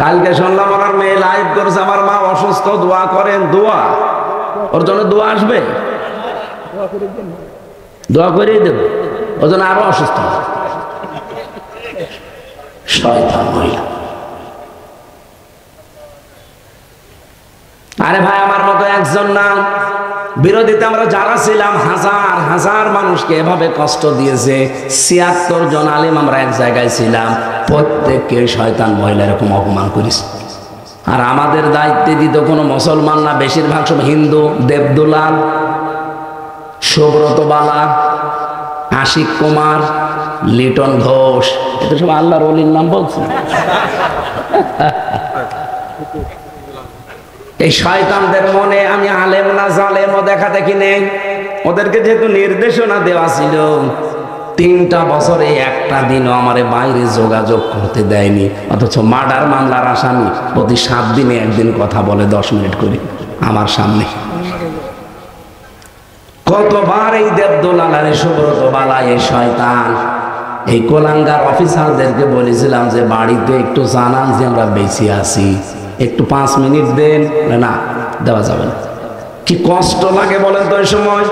কালকে শুনলাম ওনার মেয়ে লাইভ করেছে, আমার মা অসুস্থ, দোয়া করেন। দোয়া ওর জন্য দোয়া আসবে, দোয়া করেই দেব, ওর জন্য আরো অসুস্থ। শয়তান মহিলা। আরে ভাই, আমার মতো একজন না, বিরোধীতে আমরা যারা ছিলাম হাজার হাজার মানুষকে এভাবে কষ্ট দিয়েছে। ৭৬ জন আলেম আমরা এক জায়গায় ছিলাম, প্রত্যেককে শয়তান মহিলা এরকম অপমান করেছে। আর আমাদের দায়িত্বে দিত কোনো মুসলমান না, বেশিরভাগ সব হিন্দু। দেবদুলাল, সুব্রত বালা, আশিক কুমার, লিটন ঘোষ, এটা সব আল্লাহর ওলির নাম বলছে। এই শয়তানদের মনে আমি আলেম না জালেমও দেখা দেখি নেই। ওদেরকে যেহেতু নির্দেশনা দেওয়া ছিল, ৩টা বছরে একটা দিনও আমারে বাইরে যোগাযোগ করতে দেয়নি। অথচ মার্ডার মামলার আসামি প্রতি ৭ দিনে একদিন কথা বলে 10 মিনিট করে আমার সামনে। কতবার এই দেবদোলাল, সুব্রত বালা, এই শয়তান, এই কোলাঙ্গার অফিসারদেরকে বলেছিলাম যে বাড়িতে একটু জানান যে আমরা বেঁচে আছি, একটু 5 মিনিট দেন। না, দেওয়া যাবে না। কি কষ্ট লাগে বলেন তো। এই সময়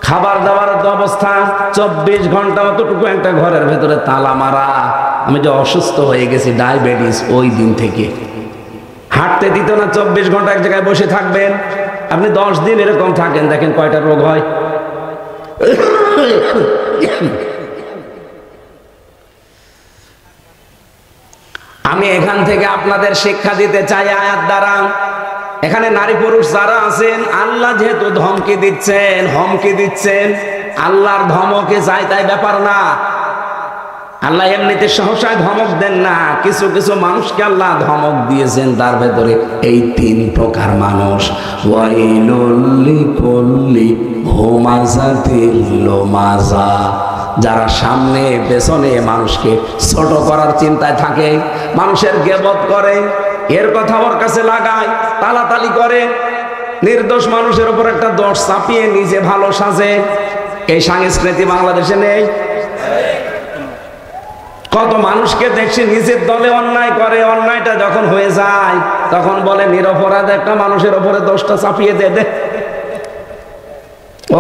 খাবার দাবারের তো অবস্থা, 24 ঘন্টা অতটুকু একটা ঘরের ভেতরে তালা মারা। আমি যে অসুস্থ হয়ে গেছি, ডায়াবেটিস, ওই দিন থেকে হাঁটতে দিত না। 24 ঘন্টা এক জায়গায় বসে থাকবেন। আপনি 10 দিন এরকম থাকেন, দেখেন কয়টা রোগ হয়। আমি এখান থেকে আপনাদের শিক্ষা দিতে চাই আয়াত দ্বারা। এখানে নারী পুরুষ যারা আছেন, আল্লাহ যেহেতু ধমকি দিচ্ছেন, হুমকি দিচ্ছেন, আল্লাহর ধমকে যায় তাই ব্যাপার না। আল্লাহ এমনিতে সহসায় ধমক দেন না, কিছু কিছু মানুষকে আল্লাহ ধমক দিয়েছেন। তার ভেতরে এই 3 প্রকার মানুষ। ওয়াইলুল লিকুল্লি হুমাযাতিল লুমাযা, যারা সামনে পেছনে মানুষকে ছোট করার চিন্তায় থাকে, মানুষের গীবত করে, এর কথা ওর কাছে লাগায়, তালাতালি করে, নির্দোষ মানুষের উপর একটা দোষ চাপিয়ে নিজে ভালো সাজে। এই সংস্কৃতি বাংলাদেশে নেই। কত মানুষকে দেখছি নিজের দলে অন্যায় করে, অন্যায়টা যখন হয়ে যায় তখন বলে নিরপরাধ একটা মানুষের উপরে দোষটা চাপিয়ে দে,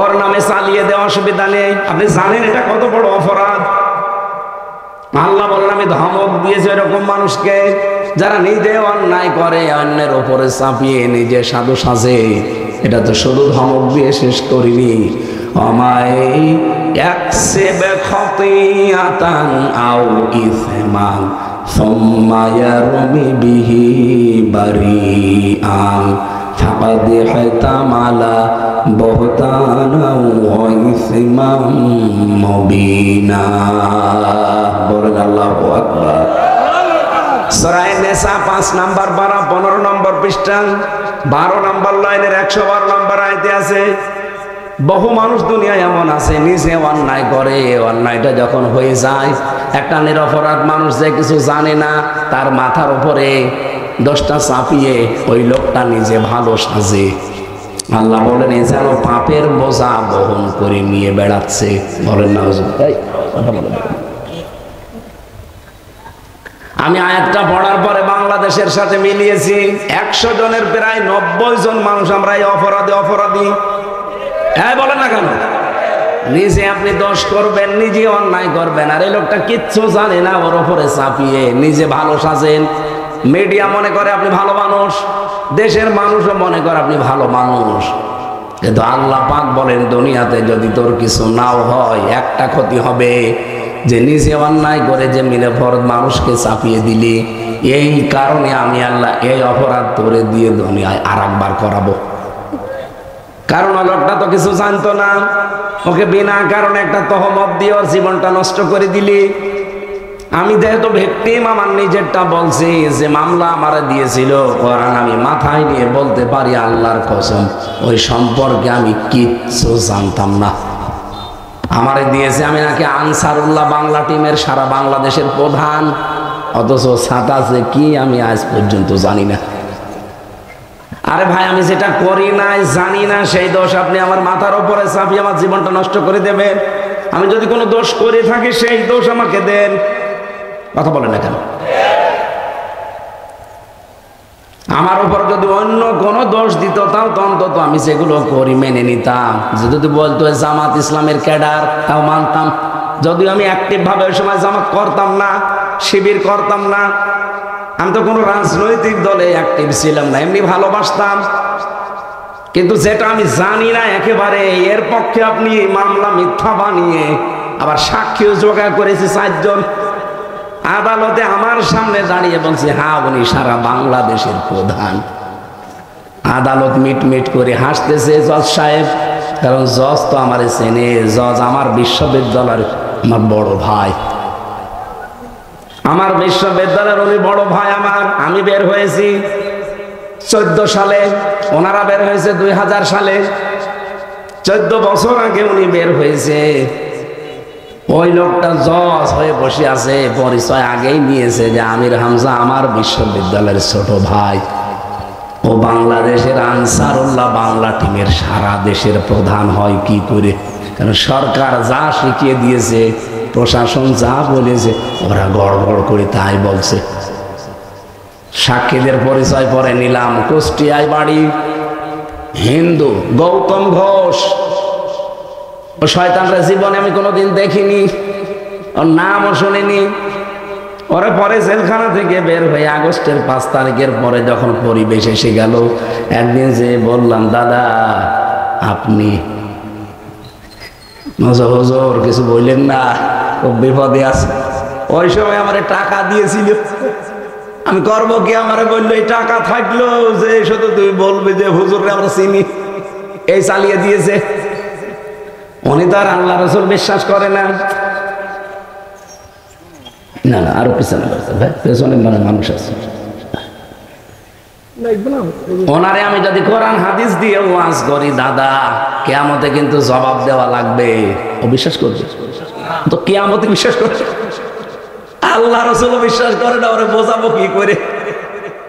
ওর নামে চালিয়ে দেওয়া, অসুবিধা নেই। আপনি জানেন এটা কত বড় অপরাধ। আল্লাহ বলেন আমি ধমক দিয়েছি এরকম মানুষকে, যারা নিজে অন্যায় করে অন্যের উপরে চাপিয়ে নিজে সাধু সাজে। এটা তো শুধু ধমক দিয়ে শেষ করিনি। আমায় ইয়াকসিব খাতিয়াতান আও ইসমান সুম্মা ইয়ারমি বিহি বারিআন ফাকাদ ইহতামালা বুহতানা ওয়া ইসমান মুবিনা। বলেন আল্লাহু আকবার। সূরা নিসা 5 নম্বর 12 15 নম্বর পৃষ্ঠা 12 নম্বর লাইনের 112 নম্বর আয়াতে আছে, বহু মানুষ দুনিয়ায় এমন আছে নিজে অন্যায় করে, অন্যায়টা যখন হয়ে যায়, একটা নিরপরাধ মানুষ যে কিছু জানে না তার মাথার উপরে দোষটা চাপিয়ে ওই লোকটা নিজে ভালো সাজে। আল্লাহ বলেন এ যেন পাপের বোঝা বহন করে নিয়ে বেড়াচ্ছে। বলেন না হুজুর? আমি আয়াতটা পড়ার পরে বাংলাদেশের সাথে মিলিয়েছি, 100 জনের প্রায় 90 জন মানুষ আমরা এই অপরাধী। হ্যাঁ, বলেন না কেন? নিজে আপনি দোষ করবেন, নিজে অন্যায় করবেন, আর এই লোকটা কিচ্ছু জানে না, ওর ওপরে চাপিয়ে নিজে ভালো সাজেন। মিডিয়া মনে করে আপনি ভালো মানুষ, দেশের মানুষও মনে করে আপনি ভালো মানুষ। কিন্তু আল্লাহ পাক বলেন দুনিয়াতে যদি তোর কিছু নাও হয়, একটা ক্ষতি হবে, যে নিজে অন্যায় করে যে নিরপরাধ মানুষকে চাপিয়ে দিলি। এই কারণে আমি আল্লাহ এই অপরাধ তোরে দিয়ে দুনিয়ায় আরেকবার করাবো। কারণ লোকটা তো কিছু জানতো না, ওকে বিনা কারণে একটা তহমত দিয়ে ওর জীবনটা নষ্ট করে দিলি। আমি যেহেতু ভিকটিম, আমার নিজেরটা বলছি, যে মামলা আমারে দিয়েছিল কোরআন, আমি মাথায় নিয়ে বলতে পারি আল্লাহর কসম ওই সম্পর্কে আমি কিচ্ছু জানতাম না। আমারে দিয়েছে, আমি নাকি আনসারুল্লাহ বাংলা টিমের সারা বাংলাদেশের প্রধান, অথচ ছাতা যে কি আমি আজ পর্যন্ত জানি না। আরে ভাই, আমি যেটা করি নাই, জানি না, সেই দোষ আপনি আমার মাথার উপরে চাপিয়ে আমার জীবনটা নষ্ট করে দেবেন। আমি যদি কোনো দোষ করে থাকি সেই দোষ আমাকে দেন। কথা বলেন না কেন? আমার উপর যদি অন্য কোনো দোষ দিত তাও তো অন্তত আমি সেগুলো করি মেনে নিতাম। যদি বলতো জামাত ইসলামের ক্যাডার, তাও মানতাম। যদিও আমি অ্যাক্টিভ ভাবে ওই সময় জামাত করতাম না, শিবির করতাম না, আমি তো কোনো রাজনৈতিক দলে অ্যাক্টিভ ছিলাম না, এমনি ভালোবাসতাম। কিন্তু যেটা আমি জানি না একেবারে, এর পক্ষে আপনি মামলা মিথ্যা বানিয়ে আবার সাক্ষীও জোগাড় করেছে 4 জন। আদালতে আমার সামনে দাঁড়িয়ে বলছে, হ্যাঁ উনি সারা বাংলাদেশের প্রধান। আদালত মিট মিট করে হাসতেছে জজ সাহেব, কারণ জজ তো আমার চেনে, জজ আমার বিশ্ববিদ্যালয়ের আমার বড় ভাই, আমার বিশ্ববিদ্যালয়ের উনি বড় ভাই আমার। আমি বের হয়েছি 14 সালে, ওনারা বের হয়েছে 2000 সালে। 14 বছর আগে উনি বের হয়েছে। ওই লোকটা জজ হয়ে বসে আছে, পরিচয় আগেই নিয়েছে যে আমির হামজা আমার বিশ্ববিদ্যালয়ের ছোট ভাই। ও বাংলাদেশের আনসারুল্লাহ বাংলা টিমের সারা দেশের প্রধান হয় কি করে? কারণ সরকার যা শিখিয়ে দিয়েছে, প্রশাসন যা বলেছে, ওরা গড়গড় করে তাই বলছে। সাক্ষীদের পরিচয় পরে নিলাম। কুষ্টিয়ায় বাড়ি, হিন্দু, গৌতম ঘোষ। ও শয়তানরা জীবনে আমি কোনোদিন দেখিনি, ওর নামও শুনিনি। ওরা পরে জেলখানা থেকে বের হয়ে আগস্টের 5 তারিখের পরে যখন পরিবেশ এসে গেল, একদিন যে বললাম, দাদা আপনি হুজুর কিছু বললেন না, খুব বিপদে আছে। ওই সময় আমার টাকা দিয়েছিল, আমি করবো কি? আমার বললো এই টাকা থাকলো যে শুধু তুমি বলবে যে হুজুররে আমরা চিনি, এই চালিয়ে দিয়েছে। উনি তো আর আল্লাহ রসুল বিশ্বাস করে না। না না, আরো পিছনে ভাই, পেছনে মানে মানুষ আছে। ওনারে আমি যদি কোরআন হাদিস দিয়ে ওয়াজ করি, দাদা কিয়ামতে কিন্তু জবাব দেওয়া লাগবে, ও বিশ্বাস করবে তো? কিয়ামতে বিশ্বাস করে, আল্লাহ রসুল বিশ্বাস করে না, ওরে বোঝাবো কি করে?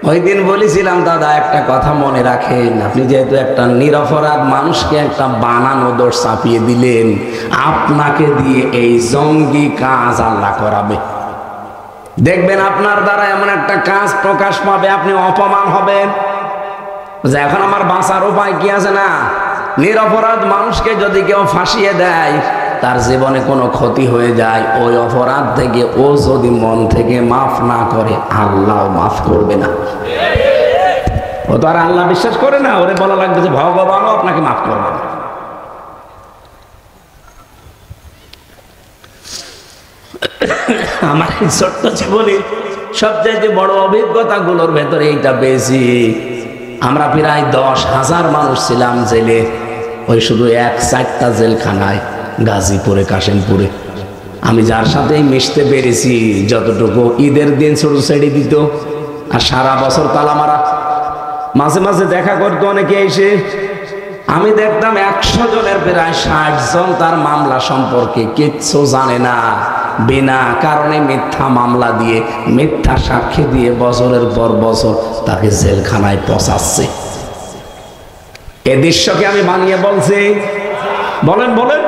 ওই দিন বলেছিলাম, দাদা একটা কথা মনে রাখেন, আপনি যেহেতু একটা নিরপরাধ মানুষকে একটা বানানো দোষ চাপিয়ে দিলেন, আপনাকে দিয়ে এই জঙ্গি কাজ আল্লাহ করাবে। দেখবেন আপনার দ্বারা এমন একটা কাজ প্রকাশ পাবে, আপনি অপমান হবেন। যে এখন আমার বাঁচার উপায় কি আছে? না, নিরপরাধ মানুষকে যদি কেউ ফাঁসিয়ে দেয়, তার জীবনে কোনো ক্ষতি হয়ে যায়, ওই অপরাধ থেকে ও যদি মন থেকে মাফ না করে, আল্লাহ মাফ করবে না। ও তো আর আল্লাহ বিশ্বাস করে না, ওরে বলা লাগবে যে ভগবানও আপনাকে মাফ করবে না। আমার এই ছোট্ট জীবনে সবচেয়ে বড় অভিজ্ঞতাগুলোর ভেতরে এইটা পেয়েছি। আমরা প্রায় 10,000 মানুষ ছিলাম জেলে, ওই শুধু 1-4টা জেলখানায়, গাজীপুরে, কাশিমপুরে। আমি যার সাথেই মিশতে পেরেছি, যতটুকু ঈদের দিন ছোট ছেড়ে দিত, আর সারা বছর তালা মারা। মাঝে মাঝে দেখা করতো অনেকে এসে, আমি দেখতাম 100 জনের প্রায় 60 জন তার মামলা সম্পর্কে কিচ্ছু জানে না, বিনা কারণে মিথ্যা মামলা দিয়ে, মিথ্যা সাক্ষী দিয়ে বছরের পর বছর তাকে জেলখানায় পচাচ্ছে। এ দৃশ্যকে আমি বানিয়ে বলছি? বলেন বলেন।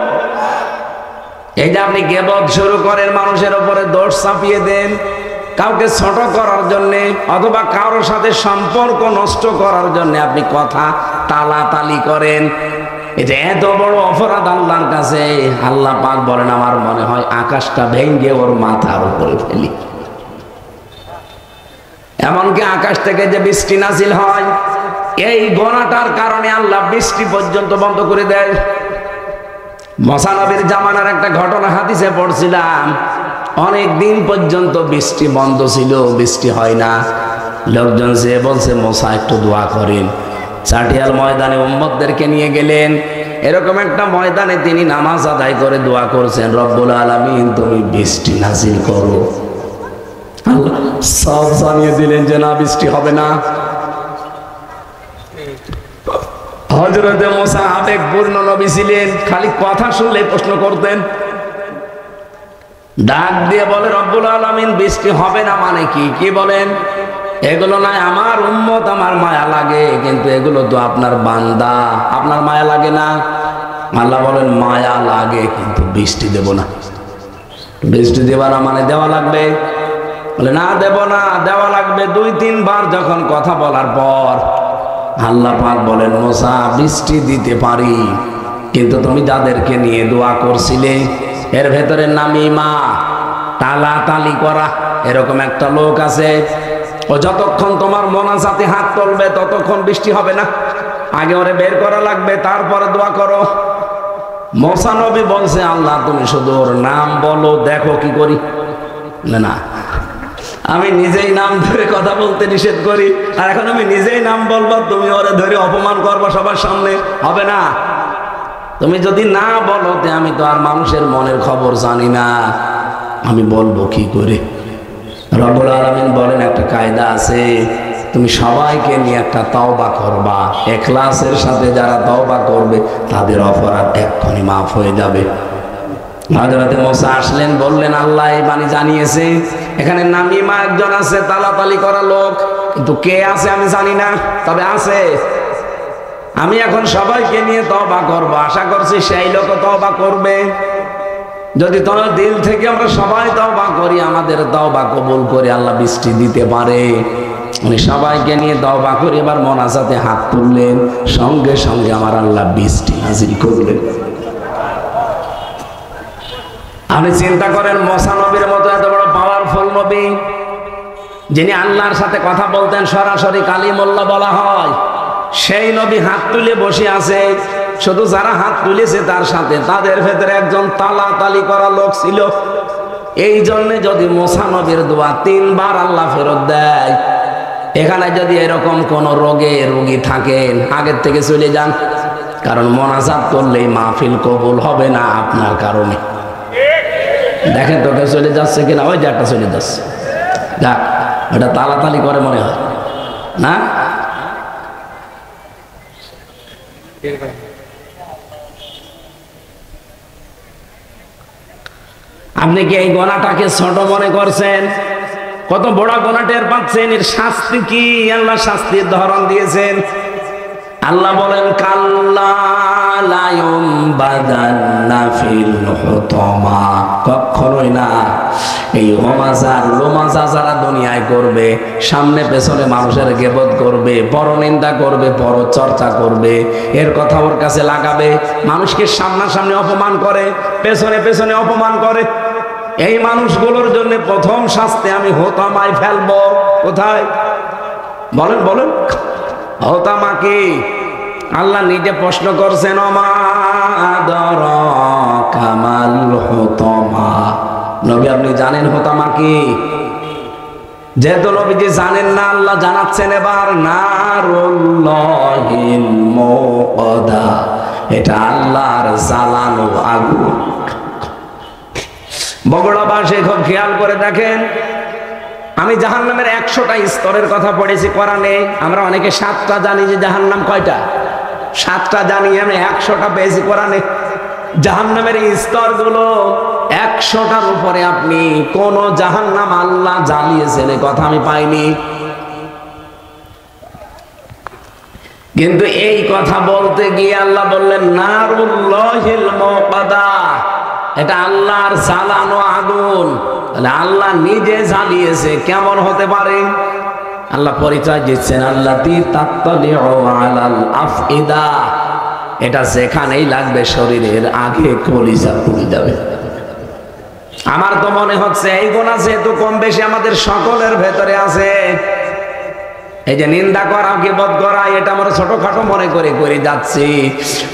এই যে আপনি গিবত শুরু করেন, মানুষের উপরে দোষ চাপিয়ে দেন, কাউকে ছোট করার জন্যে অথবা কারোর সাথে সম্পর্ক নষ্ট করার জন্য আপনি কথা তালাতালি করেন, এটা এত বড় অপরাধ আল্লাহর কাছে। আল্লাহ পাক বলেন, আমার মনে হয় আকাশটা ভেঙে ওর মাথার উপরে ফেলি। এমনকি আকাশ থেকে যে বৃষ্টি নাজিল হয়, এই গোনাটার কারণে আল্লাহ বৃষ্টি পর্যন্ত বন্ধ করে দেয়। মুসা নবীর জামানার একটা ঘটনা হাদিসে পড়ছিলাম, অনেক দিন পর্যন্ত বৃষ্টি বন্ধ ছিল, বৃষ্টি হয় না। লোকজন যে বলছে, মুসা একটু দোয়া করেন। চাটিয়াল ময়দানে উম্মতদেরকে নিয়ে গেলেন। এরকম একটা ময়দানে তিনি নামাজ আদায় করে দোয়া করছেন, রব্বুল আলামিন তুমি বৃষ্টি নাজিল করো। আল্লাহ সব জানিয়ে দিলেন যে না, বৃষ্টি হবে না। হযরতে মুসা আবেগপূর্ণ নবী ছিলেন, খালি কথা শুনলে প্রশ্ন করতেন। ডাক দিয়ে বলে, রব্বুল আলামিন বৃষ্টি হবে না মানে কি? কি বলেন? এগুলো নয় আমার উম্মত, আমার মায়া লাগে, কিন্তু এগুলো তো আপনার বান্দা, আপনার মায়া লাগে না। আল্লাহ বলেন, মায়া লাগে কিন্তু বৃষ্টি দেব না। বৃষ্টি দেওয়া না মানে দেওয়া লাগবে। বলে না দেব না, দেওয়া লাগবে। 2-3 বার যখন কথা বলার পর আল্লাহ পাক বলেন, মুসা বৃষ্টি দিতে পারি, কিন্তু তুমি যাদেরকে নিয়ে দোয়া করছিলে এর ভেতরে নামিমা, টালাটালি করা এরকম একটা লোক আছে। ও যতক্ষণ তোমার মোনাজাতে হাত তুলবে ততক্ষণ বৃষ্টি হবে না। আগে ওরে বের করা লাগবে, তারপরে দোয়া করো। মুসা নবী বলছে, আল্লাহ তুমি শুধু ওর নাম বলো, দেখো কি করি। না, আমি নিজেই নাম ধরে কথা বলতে নিষেধ করি, আর এখন আমি নিজেই নাম বলবো, তুমি ওরে ধরে অপমান করবো সবার সামনে, হবে না। তুমি যদি না বলো তে আমি তো আর মানুষের মনের খবর জানি না, আমি বলবো কি করে। রব্বুল আলামিন বলেন, একটা কায়দা আছে, তুমি সবাইকে নিয়ে একটা তওবা করবা, ইখলাসের সাথে যারা তওবা করবে তাদের অপরাধ এক্ষুনি মাফ হয়ে যাবে। হযরত মুসা আসলেন, বললেন আল্লাহ এই বাণী জানিয়েছে, এখানে নামিমা একজন আছে, তালাতালি করা লোক, কিন্তু কে আছে আমি জানি না, তবে আছে। আমি এখন সবাইকে নিয়ে তওবা করব, আশা করছি সেই লোকও তওবা করবে। যদি তোমার দিল থেকে আমরা সবাই তওবা করি, আমাদের তওবা কবুল করে আল্লাহ বৃষ্টি দিতে পারে। উনি সবাইকে নিয়ে তওবা করে এবার মোনাজাতে হাত তুললেন, সঙ্গে সঙ্গে আমার আল্লাহ বৃষ্টি নাজিল করলেন। আপনি চিন্তা করেন, মুসা নবীর মতো এত বড় পাওয়ারফুল নবী, যিনি আল্লাহর সাথে কথা বলতেন, সরাসরি কালিমুল্লাহ বলা হয়, সেই নবী হাত তুলে বসে আছে। শুধু যারা হাত তুলেছে তার সাথে তাদের ভেতরে একজন তালাতালি করা লোক ছিল। এই জন্য যদি মুসা নবীর দোয়া 3 বার আল্লাহ ফেরত দেয়, এখানে যদি এরকম কোন রোগী থাকেন, আগের থেকে চলে যান, কারণ মোনাজাত করলেই মাহফিল কবুল হবে না আপনার কারণে। দেখেন তোকে চলে যাচ্ছে কিনা, ওই যে একটা চলে যাচ্ছে, যাক, এটা তালাতালি করে মনে হয় না। আপনি কি এই গোনাটাকে ছোট মনে করছেন? কত বড় গোনা টের পাচ্ছেন? এর শাস্তি কি? আল্লাহ শাস্তির ধরন দিয়েছেন। আল্লাহ বলেন, কাল্লা লা ইউমবাদান্না ফিল হুতামা, কখনোই না। এই হমাজার লোমাজা যারা দুনিয়ায় করবে, সামনে পেছনে মানুষের গীবত করবে, পরনিন্দা করবে, পরচর্চা করবে, এর কথা ওর কাছে লাগাবে, মানুষকে সামনাসামনি অপমান করে, পেছনে পেছনে অপমান করে, এই মানুষগুলোর জন্য প্রথম শাস্তি আমি হোতামায় ফেলবো। কোথায় বলেন বলেন, হোতামা কি? আল্লাহ নিজে প্রশ্ন করছেন, ওমা আদরাকা মাল হুতামা। নবী আপনি জানেন হোতামা কি? যেহেতু নবীজি জানেন না, আল্লাহ জানাচ্ছেন এবার, নারুল্লাহিল মুকাদা, এটা আল্লাহর জ্বালানো আগুন। বগুড়াবাসী খুব খেয়াল করে দেখেন, আমি জাহান্নামের 100টা স্তরের কথা পড়েছি কোরআনে। আমরা অনেকে 7টা জানি, যে জাহান্নাম কয়টা? 7টা জানি, আমি 100টা পেয়েছি কোরআনে। জাহান্নামের স্তরগুলো 100টার উপরে আপনি কোন জাহান্নাম আল্লাহ জ্বালিয়েছেন এই কথা আমি পাইনি। কিন্তু এই কথা বলতে গিয়ে আল্লাহ বললেন, নারুল্লাহিল মুকাদা, এটা আল্লাহর জ্বালানো আগুন। তাহলে আল্লাহ নিজে জ্বালিয়েছে, কেমন হতে পারে? আল্লাহ পরিচয় দিচ্ছেন, আল্লাতী তাত্তালিউ আলাল আফইদা, এটা যেখানেই লাগবে শরীরের আগে কলিজা পুড়ে যাবে। আমার তো মনে হচ্ছে এই গুনাহ যেহেতু কম বেশি আমাদের সকলের ভেতরে আছে, এই যে নিন্দা করা, গীবত করা, এটা আমরা ছোটখাটো মনে করে করে যাচ্ছি।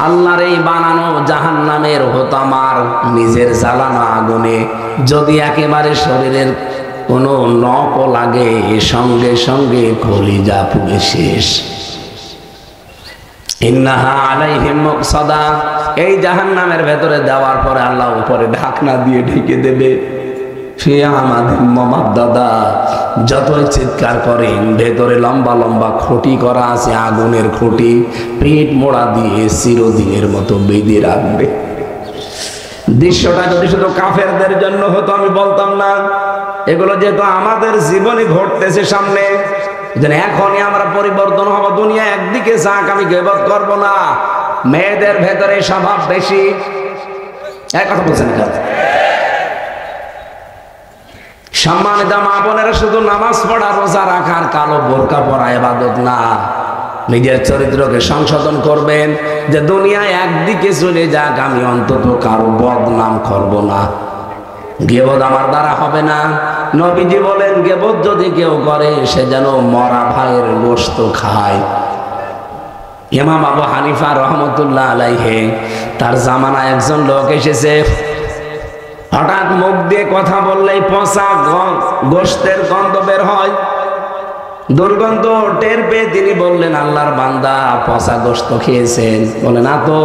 আল্লাহর এই বানানো জাহান্নামের হোতামার নিজের জ্বালানো আগুনে যদি একেবারে শরীরের কোনো নখও লাগে, সঙ্গে সঙ্গে কলিজা পুড়ে শেষ। ইন্নাহা আলাইহিম মুকসাদা, এই জাহান্নামের ভেতরে দেওয়ার পরে আল্লাহ উপরে ঢাকনা দিয়ে ঢেকে দেবে। দাদা যতই চিৎকার করেন, ভেতরে লম্বা লম্বা খুঁটি করা আছে, আগুনের খুঁটি, পেট মোড়া দিয়ে চিরদিনের মতো বেঁধে রাখবে। দৃশ্যটা যদি শুধু কাফেরদের জন্য হতো আমি বলতাম না, এগুলো যেহেতু আমাদের জীবনে ঘটতেছে সামনে, এখনই আমরা পরিবর্তন হব। দুনিয়া একদিকে যাক, আমি গীবত করব না। মেয়েদের ভেতরে স্বভাব বেশি, এক কথা বলছেন, সম্মানিত মা বোনেরা, শুধু নামাজ পড়া, রোজা রাখার, কালো বোরকা পরা ইবাদত না, নিজের চরিত্রকে সংশোধন করবেন যে দুনিয়ায় একদিকে চলে যাক, আমি অন্তত কারো বদনাম করব না, গীবত আমার দ্বারা হবে না। নবীজি বলেন গীবত যদি কেউ করে সে যেন মরা ভাইয়ের গোশত খায়। ইমাম আবু হানিফা রহমতুল্লাহ আলাইহি তার জামানায় একজন লোক এসেছে, হঠাৎ মুখ দিয়ে কথা বললেই পচা গোশতের গন্ধ বের হয়। দুর্গন্ধ টের পেয়ে তিনি বললেন, আল্লাহর বান্দা পচা গোশত খেয়েছেন? বলে না তো,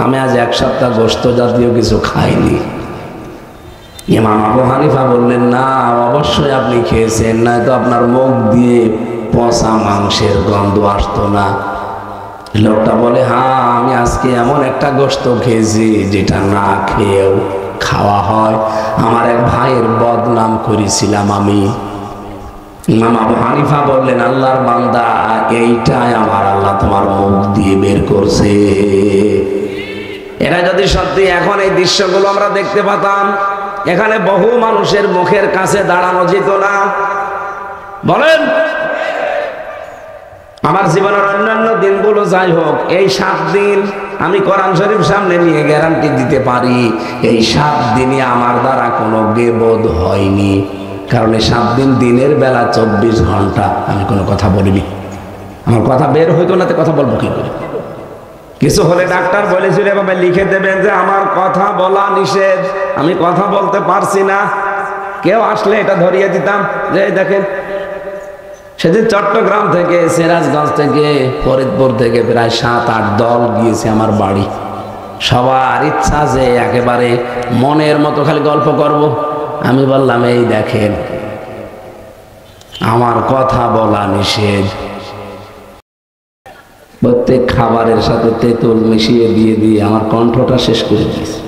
আমি আজ এক সপ্তাহ গোশত জাতীয় কিছু খাইনি। ইমাম আবু হানিফা বললেন, না অবশ্যই আপনি খেয়েছেন, না তো আপনার মুখ দিয়ে পচা মাংসের গন্ধ আসতো না। লোকটা বলে, হ্যাঁ আমি আজকে এমন একটা গোশত খেয়েছি যেটা না খেয়েও খাওয়া হয়, আমার এক ভাইয়ের বদনাম করেছিলাম আমি। ইমাম আবু হানিফা বললেন, আল্লাহর বান্দা এইটাই আমার আল্লাহ তোমার মুখ দিয়ে বের করছে। এরা যদি সত্যি এখন এই দৃশ্যগুলো আমরা দেখতে পেতাম, এখানে বহু মানুষের মুখের কাছে দাঁড়ানো যেত না। বলেন, আমার জীবনের অন্যান্য দিনগুলো যাই হোক, এই 7 দিন আমি কোরআন শরীফ সামনে নিয়ে গ্যারান্টি দিতে পারি, এই 7 দিনই আমার দ্বারা কোনো গীবত হয়নি। কারণ এই 7 দিন দিনের বেলা 24 ঘন্টা আমি কোনো কথা বলিনি। আমার কথা বের হইতো না, কথা বলবো কি করে? কিছু হলে ডাক্তার বলেছিল এভাবে লিখে দেবেন যে আমার কথা বলা নিষেধ, আমি কথা বলতে পারছি না। কেউ আসলে এটা ধরিয়ে দিতাম যে দেখেন, সেদিন চট্টগ্রাম থেকে, সিরাজগঞ্জ থেকে, ফরিদপুর থেকে প্রায় 7-8 দল গিয়েছে আমার বাড়ি। সবার ইচ্ছা যে একেবারে মনের মতো খালি গল্প করব। আমি বললাম, এই দেখেন আমার কথা বলা নিষেধ। প্রত্যেক খাবারের সাথে তেঁতুল মিশিয়ে দিয়ে দিয়ে আমার কণ্ঠটা শেষ করে দিয়েছে,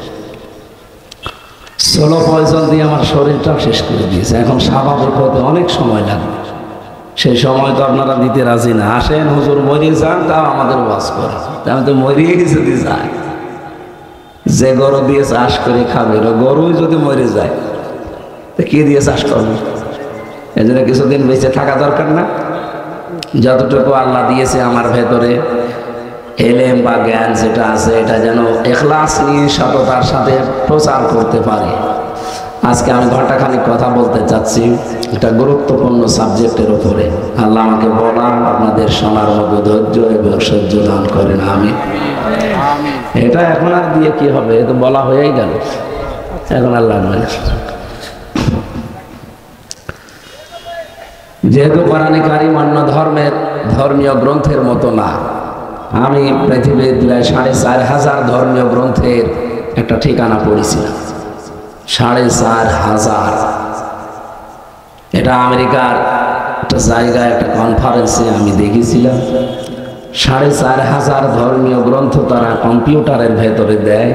স্লো পয়জন দিয়ে আমার শরীরটাও শেষ করে দিয়েছে। এখন স্বাভাবিক হতে অনেক সময় লাগবে, সেই সময় তো আপনারা দিতে রাজি না। আসেন হুজুর মরিয়ে যান, তাও আমাদের ওয়াজ করে। আমি তো মরিয়ে যদি যাই, যে গরু দিয়ে চাষ করে খাবে, গরুই যদি মরে যায় তো কি দিয়ে চাষ করবে? এই জন্য কিছুদিন বেঁচে থাকা দরকার না? যতটুকু আল্লাহ দিয়েছে আমার ভেতরে এলেম বা জ্ঞান যেটা আছে, এটা যেন ইখলাস নিয়ে সততার সাথে প্রচার করতে পারি। আজকে আমি ঘন্টাখানিক কথা বলতে চাচ্ছি একটা গুরুত্বপূর্ণ সাবজেক্টের উপরে। আল্লাহ আমাকে বলার, আপনাদের শোনার মতো ধৈর্য এবং সহ্য দান করেন, আমি এটা এখন আর দিয়ে কি হবে, এ তো বলা হয়েই গেল, এখন আর লাগবে না। যেহেতু কোরআনে কারীম অন্য ধর্মের ধর্মীয় গ্রন্থের মতো না, আমি পৃথিবীর 4500 ধর্মীয় গ্রন্থের একটা ঠিকানা পড়েছিলাম। 4500। এটা আমেরিকার একটা জায়গায় একটা কনফারেন্সে আমি দেখেছিলাম। 4500 ধর্মীয় গ্রন্থ তারা কম্পিউটারের ভেতরে দেয়,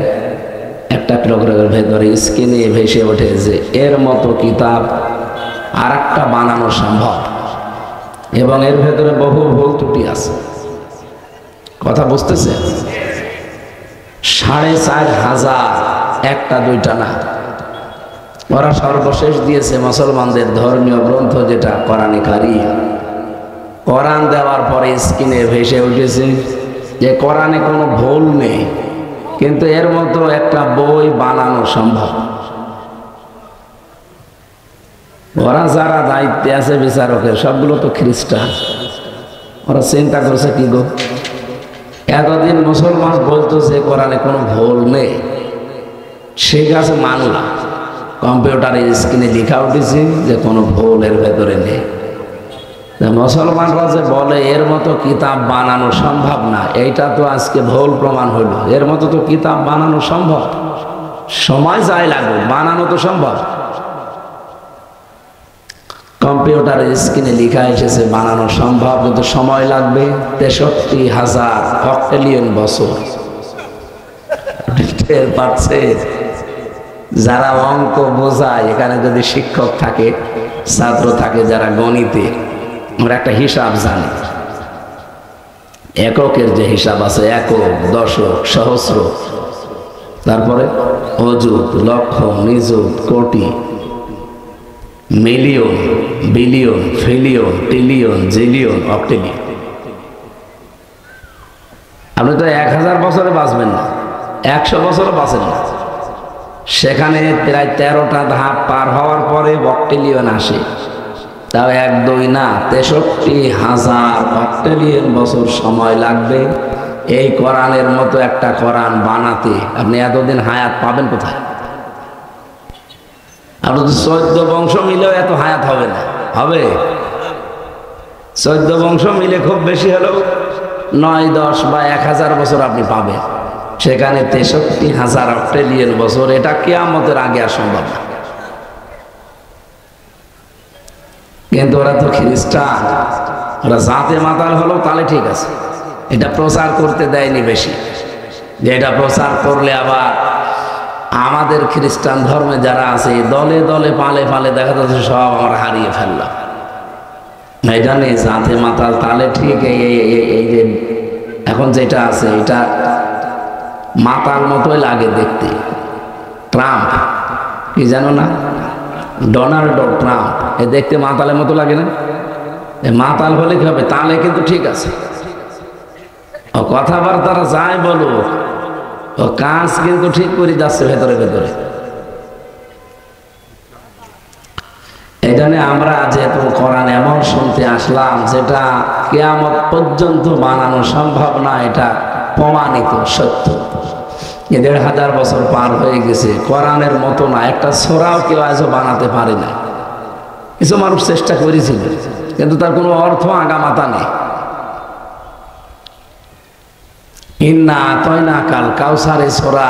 একটা প্রোগ্রামের ভেতরে স্ক্রিনে ভেসে ওঠে যে এর মতো কিতাব আর একটা বানানো সম্ভব, এবং এর ভেতরে বহু ভুল ত্রুটি আছে। কথা বুঝতেছে? 4500, একটা দুইটা না। ওরা সর্বশেষ দিয়েছে মুসলমানদের ধর্মীয় গ্রন্থ যেটা কোরআনে কারীম। কোরআন দেওয়ার পরে স্ক্রিনে ভেসে উঠেছে যে কোরআনে কোনো ভুল নেই, কিন্তু এর মতো একটা বই বানানো সম্ভব। ওরা যারা দায়িত্বে আছে বিচারকের, সবগুলো তো খ্রিস্টান। ওরা চিন্তা করছে কি গো, এতদিন মুসলমান বলতো যে কোরআনে কোনো ভুল নেই, সেই কাছে মানলাম। কম্পিউটারের স্ক্রিনে লেখা উঠেছে যে কোনো ভুল এর ভেতরে নেই। মুসলমানরা যে বলে এর মতো কিতাব বানানো সম্ভব না, এইটা তো আজকে ভুল প্রমাণ হলো। এর মতো তো কিতাব বানানো সম্ভব, সময় যায় লাগবে, বানানো তো সম্ভব। কম্পিউটারের স্ক্রিনে লেখা এসেছে বানানো সম্ভব, কিন্তু সময় লাগবে 63,000 অক্টেলিয়ন বছর। টের পাচ্ছে? যারা অঙ্ক বোঝায়, এখানে যদি শিক্ষক থাকে, ছাত্র থাকে যারা গণিতে, আমরা একটা হিসাব জানি, এককের যে হিসাব আছে, একক, দশক, সহস্র, তারপরে অযুত, লক্ষ, নিযুত, কোটি, million, billion, pillion, trillion, zillion, অক্টিলিয়ন। আপনি তো 1000 বছরে বাঁচবেন না, 100 বছরও বাঁচেন না। সেখানে প্রায় 13টা ধাপ পার হওয়ার পরে অক্টিলিয়ন আসে। তাও 1 2 না, 63,000 অক্টিলিয়ন বছর সময় লাগবে এই কোরআনের মতো একটা কোরআন বানাতে। আপনি এতদিন হায়াত পাবেন কোথায়? আপনি তো 14 বংশ মিলেও এত হায়াত হবে না। হবে? 14 বংশ মিলে খুব বেশি হলেও 9 10 বা 1000 বছর আপনি পাবেন। সেখানে 63,000 অক্টিলিয়ন বছর, এটা কিয়ামতের আগে আর সম্ভব না। কিন্তু ওরা তো খ্রিস্টান, ওরা জাতে মাতাল হলো তাহলে ঠিক আছে, এটা প্রচার করতে দেয়নি বেশি, যে এটা প্রচার করলে আবার আমাদের খ্রিস্টান ধর্মে যারা আছে দলে দলে পালে পালে দেখা যাচ্ছে সব আমরা হারিয়ে ফেললাম। এটা নেই জাতে মাতাল তাহলে ঠিক। এই যে এখন যেটা আছে এটা মাতাল মতোই লাগে দেখতে। ট্রাম্প কি জানো না, ডোনাল্ড ট্রাম্প, এ দেখতে মাতালের মতো লাগে না? মাতাল হলে কি হবে? তাহলে কিন্তু ঠিক আছে, ও কথাবার্তারা যাই বলো, ও কাজ কিন্তু ঠিক করে যাচ্ছে ভেতরে ভেতরে। এই জন্য আমরা যেহেতু কোরআন এমন শুনতে আসলাম যেটা কিয়ামত পর্যন্ত বানানো সম্ভব না, এটা প্রমাণিত সত্য। 1500 বছর পার হয়ে গেছে, কোরআনের মতো না একটা সূরাও কেউ আজও বানাতে পারে না। কিছু মানুষ চেষ্টা করেছিল কিন্তু তার কোনো অর্থ আগামাতা নেই। ইন্না আতাইনাকাল কাউসারের সূরা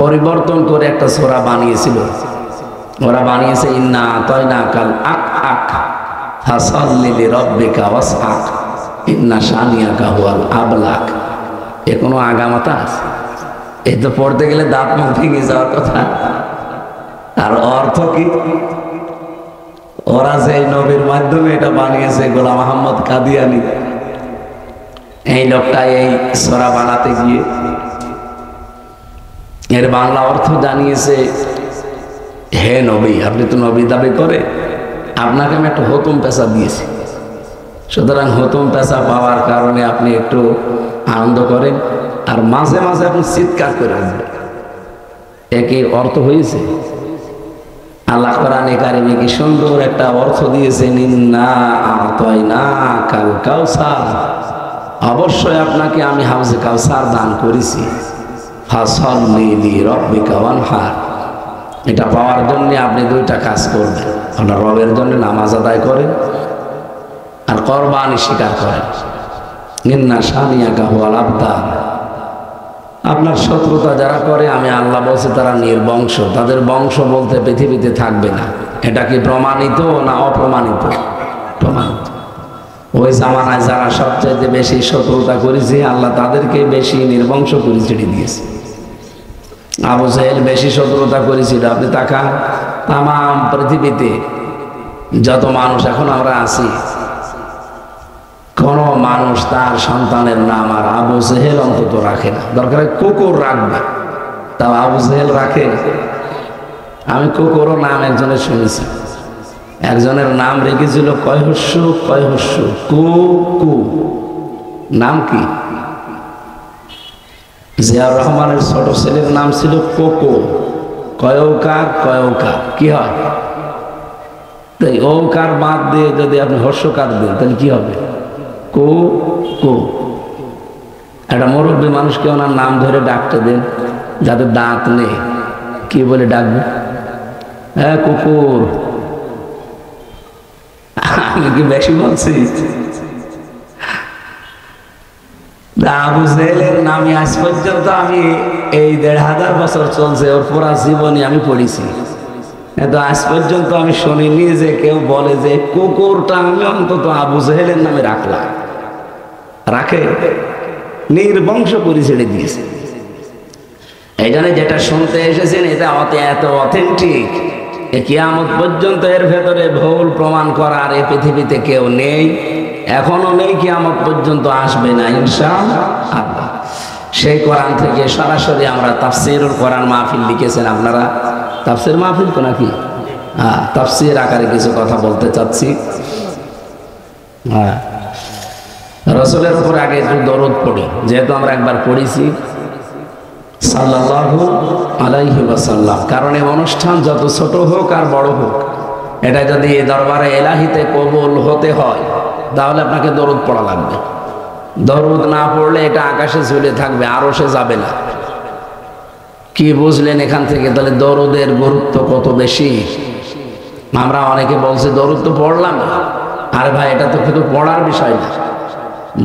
পরিবর্তন করে একটা সূরা বানিয়েছিল। ওরা বানিয়েছে ইন্না আতাইনাকাল আক ফাসাল্লি লিরাব্বিকা ওয়াসহাক ইন্না শানিয়াকা হুয়াল আবলাক। এ কোনো আগামাতা আছে? এই তো পড়তে গেলে দাঁত মুখ ভেঙে যাওয়ার কথা। আর অর্থ কি? ওরা যে নবীর মাধ্যমে এটা বানিয়েছে, গোলাম আহমদ কাদিয়ানি, এই লোকটা এই সূরা বানাতে গিয়ে এর বাংলা অর্থ জানিয়েছে, হে নবী, আপনি তো নবী দাবি করে, আপনাকে আমি একটা হুকুম পেশা দিয়েছি, সুতরাং হুকুম পেশা পাওয়ার কারণে আপনি একটু আনন্দ করেন আর মাঝে মাঝে আপনি চিৎকার করে উঠবেন। একই অর্থ হয়েছে। আল্লাহ কোরআনে কারিমে কি সুন্দর একটা অর্থ দিয়েছেন, ইন্না আতাইনাকাল কাউসার, অবশ্যই আপনাকে আমি হাউজে কাউসার দান করেছি, ফাসাল্লি লিরাব্বিকা ওয়ানহার। এটা পাওয়ার জন্য আপনি 2টা কাজ করবেন, আপনার রবের জন্য নামাজ আদায় করেন আর কোরবানি স্বীকার করেন। ইন্না শানিয়াকা হুয়াল আবতার, আপনার শত্রুতা যারা করে আমি আল্লাহ বলছি তারা নির্বংশ, তাদের বংশ বলতে পৃথিবীতে থাকবে না। এটা কি প্রমাণিত না অপ্রমাণিত? প্রমাণিত। ওই জামানায় যারা সবচাইতে বেশি শত্রুতা করেছে আল্লাহ তাদেরকে বেশি নির্বংশ করে ছেড়ে দিয়েছে। আবু জাহেল বেশি শত্রুতা করেছিল। আপনি তাকান তাম পৃথিবীতে যত মানুষ এখন আমরা আছি, কোন মানুষ তার সন্তানের নাম আর আবু জেহেল অন্তত রাখে না। দরকার কুকুর রাখবে, তাও আবু জেহেল রাখে। আমি কুকুরও নাম একজনের শুনেছি, একজনের নাম রেখেছিল কয়হস্যু কয়হস্যু কু কু। নাম কি? জিয়াউর রহমানের ছোট ছেলের নাম ছিল কোকো। কয়ৌকার কয়ৌকার কি হয়? তাই ঔকার বাদ দিয়ে যদি আপনি হর্ষকার দেন তাহলে কি হবে? কো কো। একটা মুরব্বী মানুষকে ওনার নাম ধরে ডাকতে দেন, যাদের দাঁত নেই, কি বলে ডাকবে? হ্যাঁ কুকুর। আমি কি বেশি বলছি? আবু জেহেলের নামে আজ পর্যন্ত আমি এই 1500 বছর চলছে ওর পুরা জীবনী আমি পড়েছি, কিন্তু আজ পর্যন্ত আমি শুনিনি যে কেউ বলে যে কুকুরটা আমি অন্তত আবু জেহেলের নামে রাখলাম। রাখে? নির্বংশ করে ছেড়ে দিয়েছে। এই জন্য যেটা শুনতে এসেছেন এটা এত অথেন্টিক, কিয়ামত পর্যন্ত এর ভেতরে ভুল প্রমাণ করার এই পৃথিবীতে কেউ নেই, এখনো নেই, কিয়ামত পর্যন্ত আসবে না ইনশাআল্লাহ। সেই কোরআন থেকে সরাসরি আমরা তাফসীরুল কোরআন মাহফিল লিখেছেন আপনারা। তাফসীর মাহফিল তো নাকি? তাফসীর আকারে কিছু কথা বলতে চাচ্ছি। রাসূলের উপর আগে একটু দরুদ পড়ি, যেহেতু আমরা একবার পড়েছি সাল্লাল্লাহু আলাইহি ওয়াসাল্লাম। কারণ এই অনুষ্ঠান যত ছোট হোক আর বড় হোক, এটা যদি দরবারে এলাহিতে কবুল হতে হয় তাহলে আপনাকে দরুদ পড়া লাগবে। দরুদ না পড়লে এটা আকাশে ঝুলে থাকবে, আরো সে যাবে না। কি বুঝলেন এখান থেকে? তাহলে দরুদের গুরুত্ব কত বেশি। আমরা অনেকে বলছি দরুদ তো পড়লাম, আরে ভাই এটা তো শুধু পড়ার বিষয় না,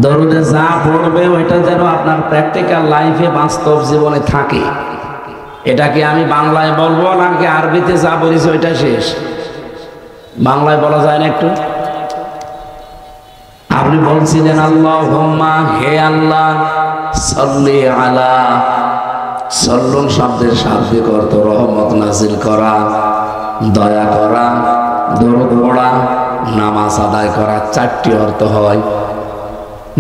দরুদে যা পড়বে ওইটা যেন আপনার প্র্যাকটিক্যাল লাইফে, বাস্তব জীবনে থাকে। এটাকে আমি বাংলায় বলবো নাকি আরবিতে যা বলেছি ওইটা শেষ? বাংলায় বলা যায় না একটু? আপনি বলছিলেন আল্লাহুম্মা, হে আল্লাহ, সাল্লি আলা, সাল্লুন শব্দের শাব্দিক অর্থ রহমত নাজিল করা, দয়া করা, দরুদ পড়া, নামাজ আদায় করা, চারটি অর্থ হয়।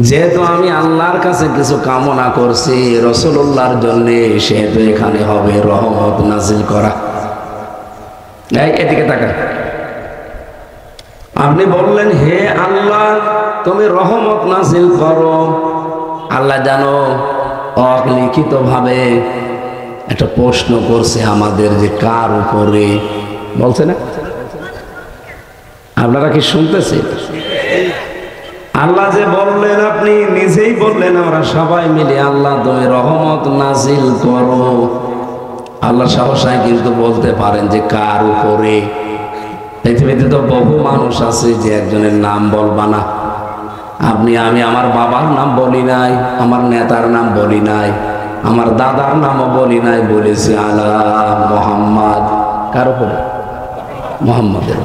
যেহেতু আমি আল্লাহর কাছে কিছু কামনা করছি রাসূলুল্লাহর জন্য, সেহেতু এখানে হবে রহমত নাজিল করা। এদিকে তাকান। আপনি বললেন হে আল্লাহ তুমি রহমত নাজিল করো। আল্লাহ জানো অলিখিত ভাবে একটা প্রশ্ন করছে আমাদের, যে কার উপরে, বলছে না? আপনারা কি শুনতেছেন? আল্লাহ যে বললেন, আপনি নিজেই বললেন, আমরা সবাই মিলে আল্লাহ তুমি রহমত নাজিল করো। আল্লাহ সহসায় কিন্তু বলতে পারেন যে কার উপরে। পৃথিবীতে তো বহু মানুষ আছে যে একজনের নাম বলবা না। আপনি আমি আমার বাবার নাম বলি নাই, আমার নেতার নাম বলি নাই, আমার দাদার নামও বলি নাই, বলেছি আলা মোহাম্মদ। কার উপরে? মোহাম্মদের।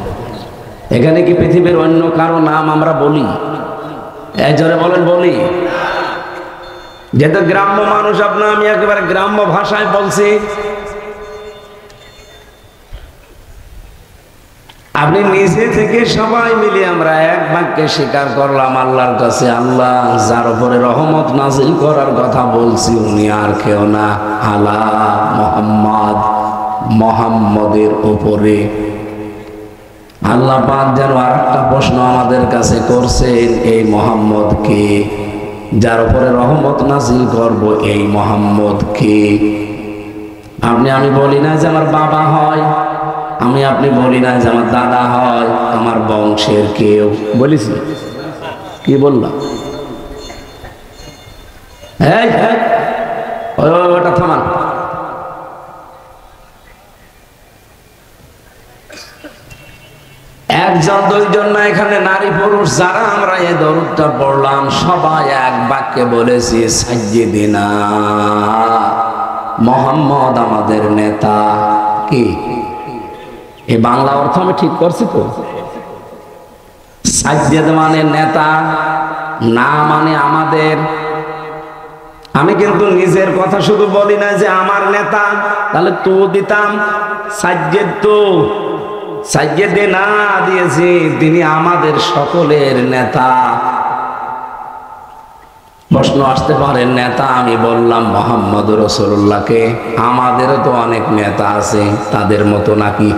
এখানে কি পৃথিবীর অন্য কারো নাম আমরা বলি? জোরে বলেন, বলি? যেহেতু গ্রাম্য মানুষ আপনার, আমি একেবারে গ্রাম্য ভাষায় বলছি। আপনি নিজে থেকে সবাই মিলে আমরা এক বাক্যে স্বীকার করলাম আল্লাহর কাছে, আল্লাহ যার উপরে রহমত নাজিল করার কথা বলছি উনি আর কেউ না, আলা মুহাম্মদ, মুহাম্মদের উপরে। আল্লাহ পাক যেন আরেকটা প্রশ্ন আমাদের কাছে করছেন, এই মুহাম্মদ কে? যার উপরে রহমত নাজিল করব এই মুহাম্মদ কে? আপনি আমি বলি না যে আমার বাবা হয়, আমি আপনি বলি না যে আমার দাদা হয়, আমার বংশের কেউ। বলিস কি বললাম? ওটা থামান। একজন দুইজন না, এখানে নারী পুরুষ যারা আমরা এই দরুদটা পড়লাম সবাই এক বাক্যে বলেছি সাইয়্যিদিনা মুহাম্মদ আমাদের নেতা। কি এই বাংলা অর্থ আমি ঠিক করছি তো? সাইয়্যিদ মানে নেতা, না মানে আমাদের। আমি কিন্তু নিজের কথা শুধু বলি না যে আমার নেতা, তাহলে তো দিতাম সাইয়্যিদ, তো সাইয়্যিদে না দিয়েছি, তিনি আমাদের সকলের নেতা। প্রশ্ন আসতে পারে নেতা আমি বললাম মুহাম্মদ রাসূলুল্লাহকে, আমাদেরও তো অনেক নেতা আছে, তাদের মতো নাকি?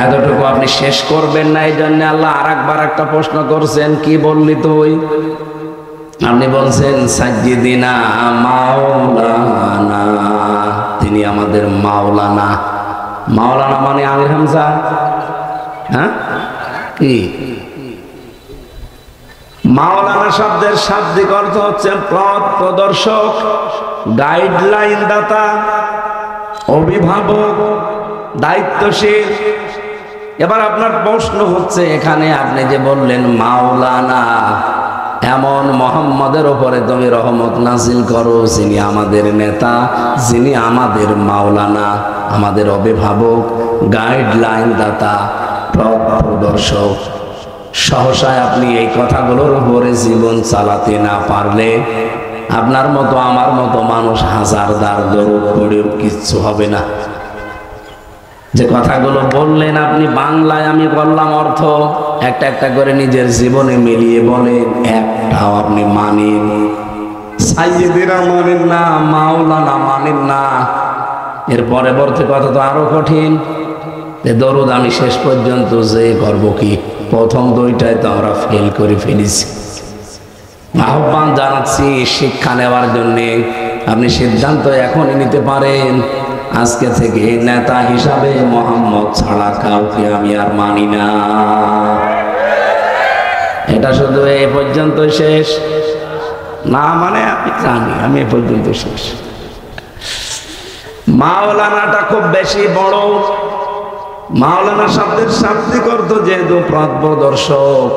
এতটুকু আপনি শেষ করবেন না, এই জন্য আল্লাহ আরেকবার একটা প্রশ্ন করছেন, কি বললি তুই? আপনি বলছেন সাইয়্যিদিনা মাওলানা, তিনি আমাদের মাওলানা। মাওলানা মানে আমির হামজা? হ্যাঁ, কি মাওলানা শব্দের শাব্দিক অর্থ হচ্ছে পথ প্রদর্শক, গাইডলাইন দাতা, অভিভাবক, দায়িত্বশীল। এবার আপনার প্রশ্ন হচ্ছে, এখানে আপনি যে বললেন মাওলানা, এমন মুহাম্মদের উপরে তুমি রহমত নাজিল করো যিনি আমাদের নেতা, যিনি আমাদের মাওলানা, আমাদের অভিভাবক, গাইডলাইন দাতা, পথ প্রদর্শক। সহসায় আপনি এই কথাগুলোর উপরে জীবন চালাতে না পারলে আপনার মতো আমার মতো মানুষ হাজারদার দরুদ পড়েও কিচ্ছু হবে না। যে কথাগুলো বললেন আপনি বাংলায়, আমি বললাম অর্থ, একটা একটা করে নিজের জীবনে মিলিয়ে বলেন, একটাও আপনি মানেন। সাইয়্যিদিনা মানেন না, মাওলানা মানেন না, এর পরবর্তী কথা তো আরো কঠিন, যে দরুদ আমি শেষ পর্যন্ত যে করবো কি, প্রথম দুইটাই তো আমরা ফেল করে ফেলেছি। আহ্বান জানাচ্ছি শিক্ষা নেওয়ার জন্য। আপনি সিদ্ধান্ত এখনই নিতে পারেন, আজকে থেকে নেতা হিসাবে মোহাম্মদ ছাড়া কাউকে আমি আর মানি না। এটা শুধু এই পর্যন্ত শেষ না, মানে আমি জানি আমি এ পর্যন্ত শেষ। মাওলানাটা খুব বেশি বড়। মাওলানা শব্দের শাব্দিক অর্থ যেহেতু পথ প্রদর্শক,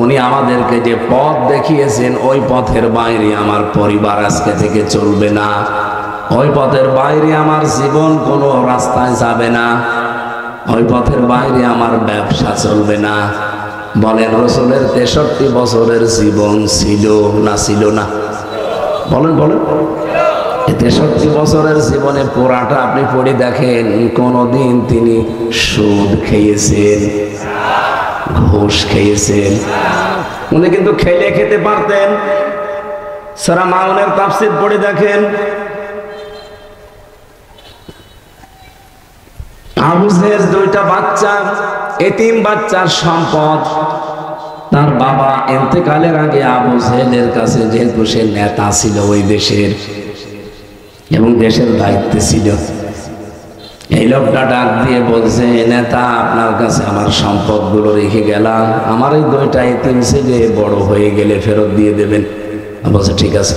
উনি আমাদেরকে যে পথ দেখিয়েছেন ওই পথের বাইরে আমার পরিবার আজকে থেকে চলবে না, ওই পথের বাইরে আমার জীবন কোনো রাস্তায় যাবে না, ওই পথের বাইরে আমার ব্যবসা চলবে না। বলেন রসুলের 63 বছরের জীবন ছিল না ছিল না? বলেন বলেন। 63 বছরের জীবনে পুরাটা আপনি পড়ে দেখেন, কোনদিন তিনি সুদ খেয়েছেন, ঘুষ খেয়েছেন? উনি কিন্তু খেলে খেতে পারতেন। সূরা মাউনের তাফসীর পড়ে দেখেন, আবু জেহেল 2টা বাচ্চা, এতিম বাচ্চার সম্পদ। তার বাবা ইন্তেকালের আগে আবু জেহেলের কাছে, যেহেতু সে নেতা ছিল ওই দেশের এবং দেশের দায়িত্বে ছিল, এই লোকটা ডাক দিয়ে বলছে, নেতা আপনার কাছে আমার সম্পদগুলো রেখে গেলাম, আমার এই 2টা এতিম ছেলে বড় হয়ে গেলে ফেরত দিয়ে দেবেন। বলছে ঠিক আছে।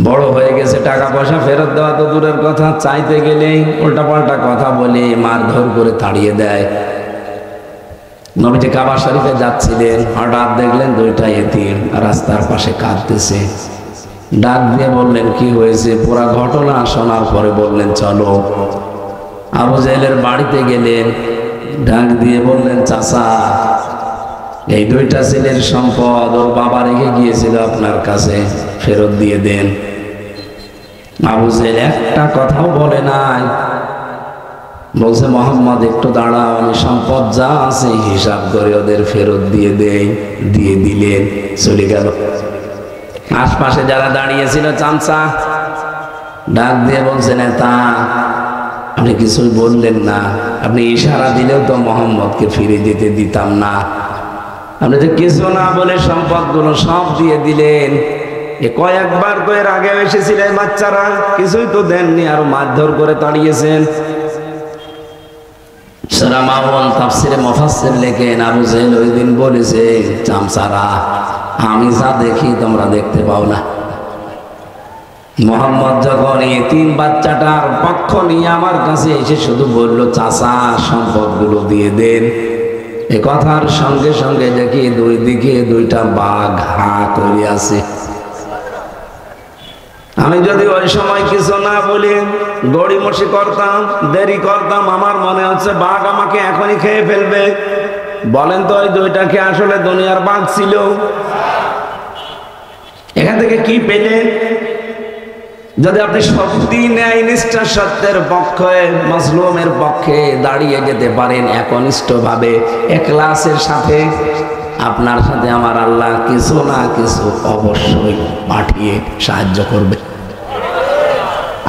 বড় হয়ে গেছে, টাকা পয়সা ফেরত দেওয়া তো দূরের কথা, চাইতে গেলেই উল্টাপাল্টা কথা বলে মারধর করে তাড়িয়ে দেয়। নবীজি কাবা শরীফে যাচ্ছিলেন, হঠাৎ দেখলেন 2টা এতিম রাস্তার পাশে কাঁদতেছে। ডাক দিয়ে বললেন কি হয়েছে? পুরা ঘটনা শোনার পরে বললেন চলো। আবু জেহেলের বাড়িতে গেলেন, ডাক দিয়ে বললেন চাচা, এই 2টা ছেলের সম্পদ ওর বাবা রেখে গিয়েছিল আপনার কাছে, ফেরত দিয়ে দেন। আবু জেহেল একটা কথাও বলে নাই, বলছে মোহাম্মদ একটু দাঁড়াও, আমি সম্পদ যা আছে হিসাব করে ওদের ফেরত দিয়ে দেই। দিয়ে দিলেন, চলে গেল। আশপাশে যারা দাঁড়িয়েছিল চামচা ডাক দিয়ে বলছে, নেতা আপনি কিছুই বললেন না, আপনি ইশারা দিলেও তো মোহাম্মদকে ফিরে যেতে দিতাম না, আপনি তো কিছু না বলে সম্পদগুলো সব দিয়ে দিলেন। কয়েকবার কয়ের আগে এসেছিলেন বাচ্চারা, কিছুই তো দেননি, আরো মারধর করে তাড়িয়েছেন। সূরা মাউন তাফসীরে মুফাসসির লেখেন, আবু জেহেল ওই দিন বলেছে, চামচারা আমি যা দেখি তোমরা দেখতে পাও না। মোহাম্মদ যখন এই 3 বাচ্চাটার পক্ষ নিয়ে আমার কাছে এসে শুধু বলল চাচা সম্পদগুলো দিয়ে দেন, এ কথার সঙ্গে সঙ্গে দেখি 2 দিকে 2টা বাঘ হা করে আছে। আমি যদি ওই সময় কিছু না বলি, গড়িমসি করতাম, দেরি করতাম, আমার মনে হচ্ছে বাঘ আমাকে এখনই খেয়ে ফেলবে। বলেন তো ওই 2টা কি আসলে দুনিয়ার বাঘ ছিল? এখান থেকে কি পেলেন? যদি আপনি সত্যি ন্যায় নিষ্ঠা সত্যের পক্ষে, মাজলুমের পক্ষে দাঁড়িয়ে যেতে পারেন একনিষ্ঠভাবে, ইখলাসের সাথে, আপনার সাথে আমার আল্লাহ কিছু না কিছু অবশ্যই পাঠিয়ে সাহায্য করবে।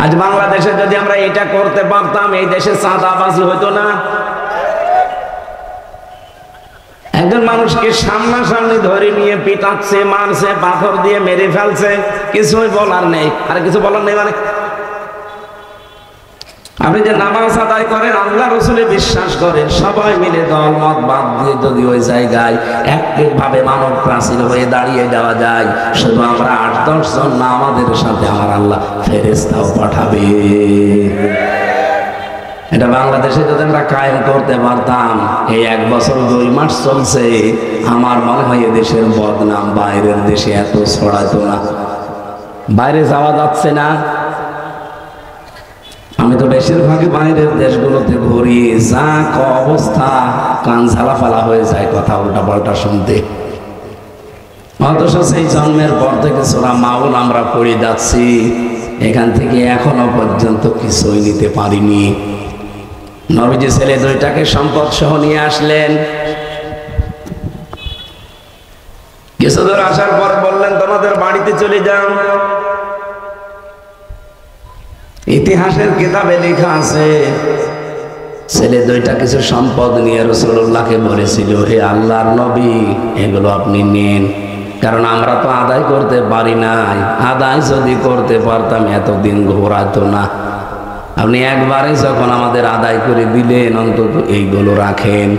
আজ বাংলাদেশে যদি আমরা এটা করতে পারতাম, এই দেশে চাঁদাবাজি হতো না। একজন মানুষকে সামনাসামনি ধরে নিয়ে পিটাচ্ছে, মারছে, পাথর দিয়ে মেরে ফেলছে, কিছুই বলার নেই। আর কিছু বলার নেই মানে আপনি যে নামাজ আদায় করেন, আল্লাহ রসুলে বিশ্বাস করেন, সবাই মিলে দল মত বাদ দিয়ে যদি ওই জায়গায় একভাবে মানব প্রাচীর হয়ে দাঁড়িয়ে যাওয়া যায়, শুধু আমরা 8-10 জন না, আমাদের সাথে আমার আল্লাহ ফেরেশতাও পাঠাবে। এটা বাংলাদেশে যদি আমরা কায়েম করতে পারতাম, এই 1 বছর 2 মাস চলছে, আমার মনে হয় দেশের বদনাম বাইরের দেশে এত ছড়াতো না। বাইরে যাওয়া যাচ্ছে না, আমি তো বেশিরভাগই বাইরের দেশগুলোতে ঘুরি, যা অবস্থা, কান ঝালাফালা হয়ে যায় কথা উল্টা পাল্টা শুনতে। অথচ সেই জন্মের পর থেকে সূরা মাউন আমরা পড়ে যাচ্ছি, এখান থেকে এখনো পর্যন্ত কিছুই নিতে পারিনি। নবীজি ছেলে 2টাকে সম্পদ সহ নিয়ে আসলেন। কিছু দূর আসার পর বললেন তোমাদের বাড়িতে চলে যাও। ইতিহাসের কিতাবে লেখা আছে, ছেলে দুইটা কিছু সম্পদ নিয়ে রাসূলুল্লাহকে বলেছিল, হে আল্লাহর নবী, এগুলো আপনি নিন, কারণ আমরা তো আদায় করতে পারি নাই। আদায় যদি করতে পারতাম এতদিন ঘোরাতো না। আপনি একবারে যখন আমাদের আদায় করে দিলেন, অন্তত এইগুলো রাখেন।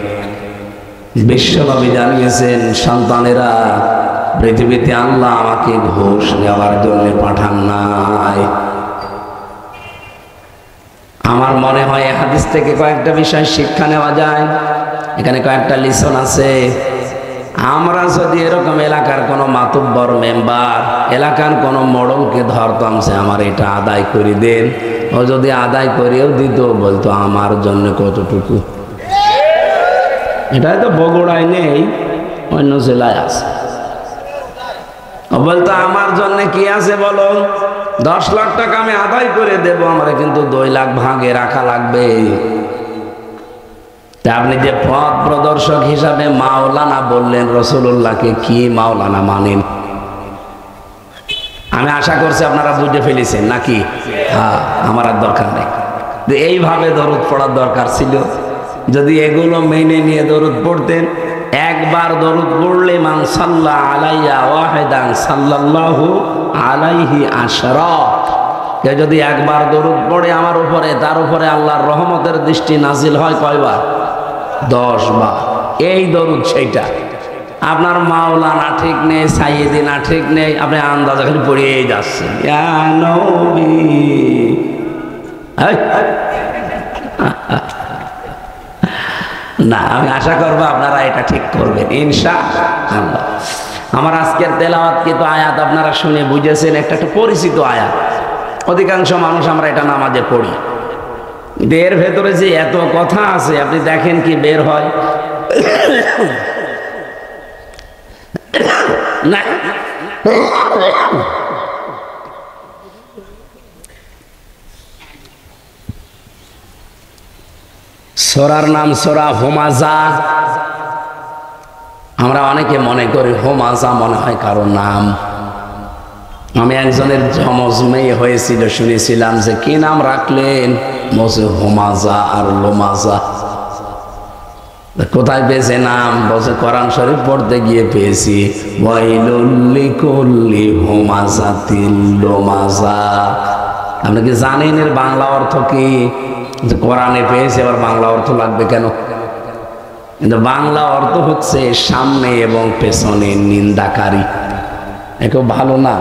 বিশ্বনবী জানিয়েছেন, সন্তানেরা, পৃথিবীতে আল্লাহ আমাকে ঘুষ নেওয়ার জন্য পাঠান নাই। আমার মনে হয় এই হাদিস থেকে কয়েকটা বিষয় শিক্ষা নেওয়া যায়। এখানে কয়েকটা লিসন আছে। আমরা যদি এরকম এলাকার কোনো মাতুব্বর মেম্বার, এলাকার কোনো মোড়লকে ধরতাম, সে আমার এটা আদায় করে দেন, ও যদি আদায় করেও দিত, বলতো আমার জন্য কতটুকু। এটা তো বগুড়ায় নেই, অন্য জেলায় আছে। ও বলতো আমার জন্য কি আছে বলো, 10 লাখ টাকা আমি আদায় করে দেব, আমার কিন্তু 2 লাখ ভাগে রাখা লাগবে। আপনি যে পথ প্রদর্শক হিসাবে মাওলানা বললেন রাসূলুল্লাহকে, কি মাওলানা মানেন? আমি আশা করছি আপনারা বুঝে ফেলেছেন নাকি? হ্যাঁ, আমার আর দরকার নেই। এইভাবে দরুদ পড়ার দরকার ছিল। যদি এগুলো মেনে নিয়ে দরুদ পড়তেন, একবার দরুদ পড়লে মান সাল্লা আলাইয়া ওয়াহিদান সাল্লাল্লাহু আলাইহি আশরা, কেউ যদি একবার দরুদ পড়ে আমার উপরে, তার উপরে আল্লাহর রহমতের দৃষ্টি নাজিল হয় কয়বার? 10 বার। এই দরুদ সেইটা। আপনার মাওলানা ঠিক নেই, সাইয়েদিনা ঠিক নেই, আপনি আন্দাজে খালি পড়িয়েই যাচ্ছেন, ইয়া নবী। না, আমি আশা করবো আপনারা এটা ঠিক করবেন ইনশাআল্লাহ। আমার আজকের তেলাওয়াত কিন্তু আয়াত আপনারা শুনে বুঝেছেন, একটা পরিচিত আয়াত। অধিকাংশ মানুষ আমরা এটা নামাজে পড়ি, এর ভেতরে যে এত কথা আছে আপনি দেখেন কি বের হয় না। সূরার নাম সূরা হুমাযা। আমরা অনেকে মনে করি হুমাযা মনে হয় কারো নাম। আমি একজনের জমজ মেয়ে হয়েছিল, শুনেছিলাম যে কি নাম রাখলেন, বলছে হুমাযা আর লোমাযা। কোথায় পেয়েছে নাম? বলছে কোরআন শরীফ পড়তে গিয়ে পেয়েছি, ওয়াইলুল লিকুল্লি হুমাযাতিল লোমাযা। আপনি কি জানেন এর বাংলা অর্থ কি? যে কোরআনে পেয়েছে, আবার বাংলা অর্থ লাগবে কেন? কিন্তু বাংলা অর্থ হচ্ছে সামনে এবং পেছনে নিন্দাকারী। খুব ভালো না?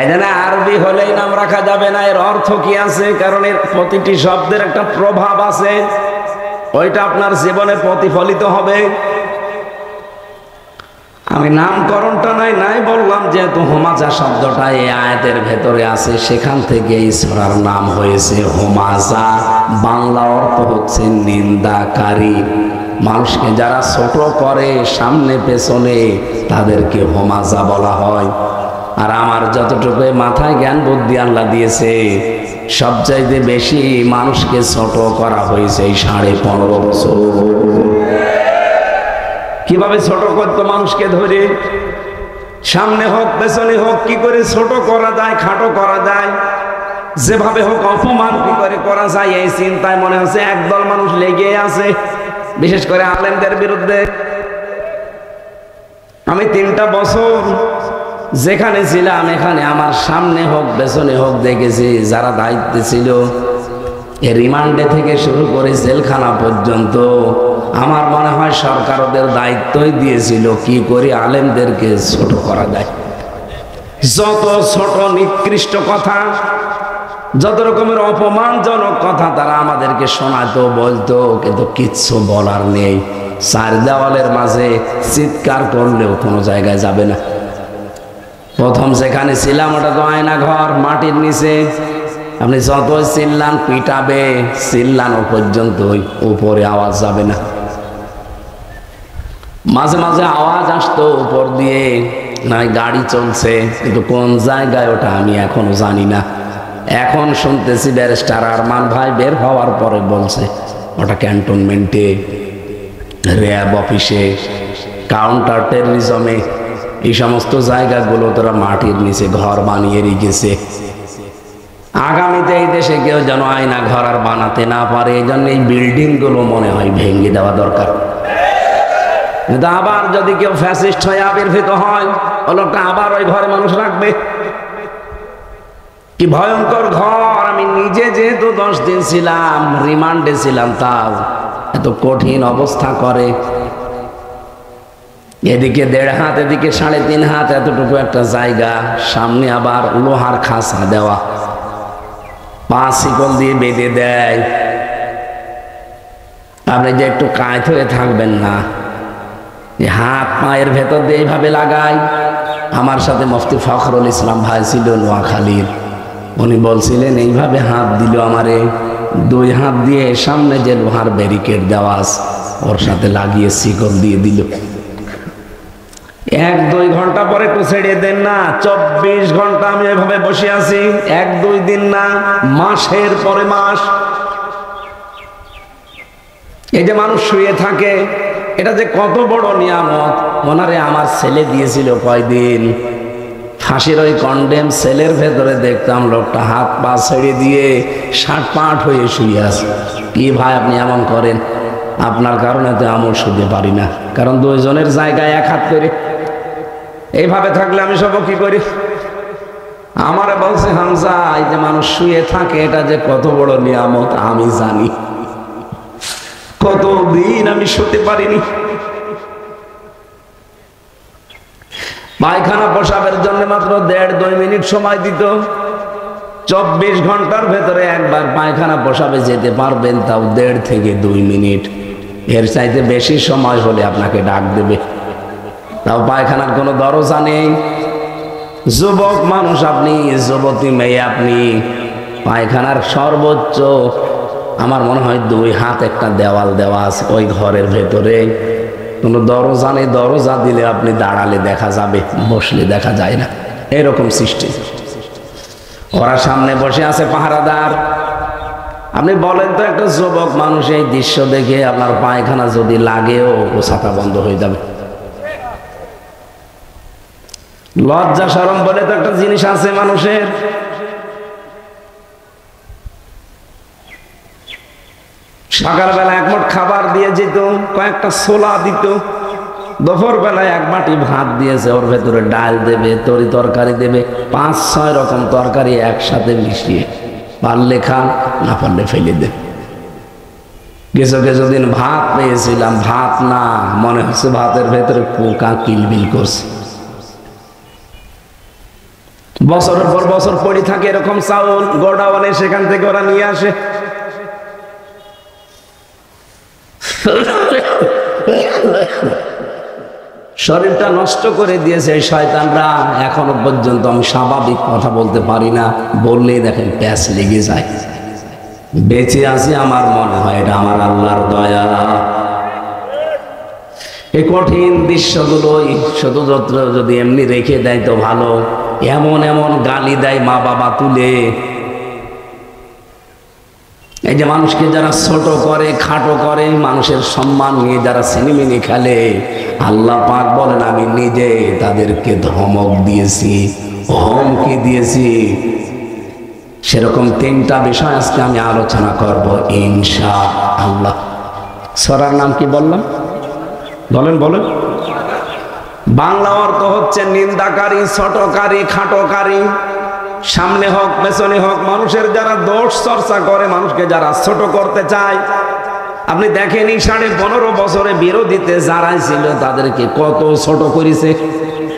এখানে আরবি হলেই নাম রাখা যাবে না, এর অর্থ কি আছে? কারণ এর প্রতিটি শব্দের একটা প্রভাব আছে, ওইটা আপনার জীবনে প্রতিফলিত হবে। আমি নামকরণটা নাই বললাম, যেহেতু হুমাযা শব্দটা এই আয়াতের ভেতরে আছে, সেখান থেকে এই সূরার নাম হয়েছে হুমাযা। বাংলা অর্থ হচ্ছে নিন্দাকারী। মানুষকে যারা ছোট করে সামনে পেছনে, তাদেরকে হুমাযা বলা হয়। আর আমার যতটুকু মাথায় জ্ঞান বুদ্ধি আল্লাহ দিয়েছে, সবচাইতে বেশি মানুষকে ছোট করা হয়েছে এই 15.5 বছর। কিভাবে ছোট করতো মানুষকে ধরে, সামনে হোক পেছনে হোক, কি করে ছোট করা যায়, খাটো করা যায়, যেভাবে হোক অপমান কি করে করা যায়, এই চিন্তায় মনে হচ্ছে একদল মানুষ লেগে আছে, বিশেষ করে আলেমদের বিরুদ্ধে। আমি 3টা বছর যেখানে ছিলাম, এখানে আমার সামনে হোক পেছনে হোক দেখেছি যারা দায়িত্বে ছিল, রিমান্ডে থেকে শুরু করে জেলখানা পর্যন্ত, আমার মনে হয় সরকার ওদের দায়িত্বই দিয়েছিল কি করে আলেমদেরকে ছোট করা যায়। যত ছোট নিকৃষ্ট কথা, যত রকমের অপমানজনক কথা তারা আমাদেরকে শোনাতো, বলতো, কিন্তু কিচ্ছু বলার নেই। 4 দেওয়ালের মাঝে চিৎকার করলেও কোনো জায়গায় যাবে না। প্রথম যেখানে ছিলাম ওটা তো আয়না ঘর, মাটির নিচে। আপনি যত চিল্লান পিটাবে, চিল্লানো পর্যন্তই, উপরে আওয়াজ যাবে না। মাঝে মাঝে আওয়াজ আসতো উপর দিয়ে, না গাড়ি চলছে, কিন্তু কোন জায়গায় ওটা আমি এখনো জানি না। এখন শুনতেছি ব্যারিস্টার আরমান ভাই বের হওয়ার পরে বলছে ওটা ক্যান্টনমেন্টে, র্যাব অফিসে, কাউন্টার টেররিজমে। এই সমস্ত জায়গাগুলো তারা মাটির নিচে ঘর বানিয়ে রেখেছে। আগামীতে এই দেশে কেউ যেন আয়না ঘর আর বানাতে না পারে, এই জন্য এই বিল্ডিং গুলো মনে হয় ভেঙে দেওয়া দরকার। কিন্তু আবার যদি কেউ ফ্যাসিস্ট হয়ে আবির্ভূত হয়, ও লোকটা আবার ওই ঘরে মানুষ রাখবে। কি ভয়ঙ্কর ঘর! আমি নিজে যেহেতু 10 দিন ছিলাম, রিমান্ডে ছিলাম, তাও এত কঠিন অবস্থা করে। এদিকে 1.5 হাত, এদিকে 3.5 হাত, এতটুকু একটা জায়গা, সামনে আবার লোহার খাঁচা দেওয়া, 5 শিকল দিয়ে বেঁধে দেয়। আপনি যে একটু কায়ত হয়ে থাকবেন না, হাত পায়ের ভেতর দিয়ে এইভাবে লাগায়। আমার সাথে মুফতি ফখরুল ইসলাম ভাই ছিল নোয়াখালীর, উনি বলছিলেন এইভাবে হাত দিল আমারে, 2 হাত দিয়ে সামনে যে লোহার ব্যারিকেড দেওয়া আছে ওর সাথে লাগিয়ে শিকল দিয়ে দিল। 1-2 ঘন্টা পরে একটু ছেড়ে দেন না, 24 ঘন্টা আমি এভাবে বসে আছি। 1-2 দিন না, মাসের পরে মাস। এই যে মানুষ শুয়ে থাকে, এটা যে কত বড় নিয়ামত। ওনারে আমার ছেলে দিয়েছিল কয়দিন, ফাঁসির ওই কন্ডেম সেলের ভেতরে দেখতাম লোকটা হাত পা ছেড়ে দিয়ে 60-65 হয়ে শুয়ে আছে। কি ভাই আপনি এমন করেন? আপনার কারণে তো আমি শুতে পারি না, কারণ 2 জনের জায়গায় 1 হাত করে। এইভাবে থাকলে আমি সব কি করি? আমারে বলছে, হামজা এই যে মানুষ শুয়ে থাকে এটা যে কত বড় নিয়ামত আমি জানি। কতদিন আমি শুতে পারিনি। পায়খানা প্রসাবের জন্য মাত্র 1.5-2 মিনিট সময় দিত। 24 ঘন্টার ভেতরে একবার পায়খানা প্রসাবে যেতে পারবেন, তাও 1.5 থেকে 2 মিনিট। এর চাইতে বেশি সময় হলে আপনাকে ডাক দেবে, তাও পায়খানার কোনো দরজা নেই। যুবক মানুষ আপনি, যুবতী মেয়ে আপনি, পায়খানার সর্বোচ্চ আমার মনে হয় 2 হাত একটা দেওয়াল দেওয়া আছে ওই ঘরের ভেতরে, কোনো দরজা নেই। দরজা দিলে আপনি দাঁড়ালে দেখা যাবে, বসলে দেখা যায় না, এরকম সিস্টেম। ওরা সামনে বসে আছে পাহারাদার। আপনি বলেন তো, একটা যুবক মানুষ এই দৃশ্য দেখে আপনার পায়খানা যদি লাগেও ও ছাতা বন্ধ হয়ে যাবে। লজ্জা শরম বলে তো একটা জিনিস আছে মানুষের। সকালবেলা 1 মুঠ খাবার দিয়ে যেত, কয়েকটা ছোলা দিত। দুপুর বেলায় 1 বাটি ভাত দিয়েছে, ওর ভেতরে ডাল দেবে, তরি তরকারি দেবে, 5-6 রকম তরকারি একসাথে মিশিয়ে, পারলে খান, না পারলে ফেলে দেন। কিছু কিছু দিন ভাত পেয়েছিলাম, ভাত না, মনে হচ্ছে ভাতের ভেতরে পোকা কিলবিল করছে। বছরের পর বছর পড়ে থাকে এরকম চাউল গোডাউনে, সেখান থেকে ওরা নিয়ে আসে। শরীরটা নষ্ট করে দিয়েছে এই শয়তানরা। এখনো পর্যন্ত আমি স্বাভাবিক কথা বলতে পারি না, বললেই দেখেন প্যাঁচ লেগে যায়। বেঁচে আছি আমার মনে হয় এটা আমার আল্লাহর দয়া। এই কঠিন দৃশ্যগুলোই শুধুমাত্র যদি এমনি রেখে দেয় তো ভালো। এমন এমন গালি দেয় মা বাবা তুলে। এই যে মানুষকে যারা ছোট করে, খাটো করে, মানুষের সম্মান নিয়ে যারা সিনেমিনি খেলে, আল্লাহ পাক বলেন আমি নিজে তাদেরকে ধমক দিয়েছি, হুমকি দিয়েছি। সেরকম 3টা বিষয় আজকে আমি আলোচনা করব ইনশাআল্লাহ। সূরার নাম কি বললাম? বলেন বলেন। বাংলা অর্থ হচ্ছে নিন্দাকারী, ছোটকারী, খাটোকারী। সামনে হোক পেছনে হোক, মানুষের যারা দোষ চর্চা করে, মানুষকে যারা ছোট করতে চায়। আপনি দেখেনি 15.5 বছরে বিরোধীতে যারাই ছিল তাদেরকে কত ছোট করেছে,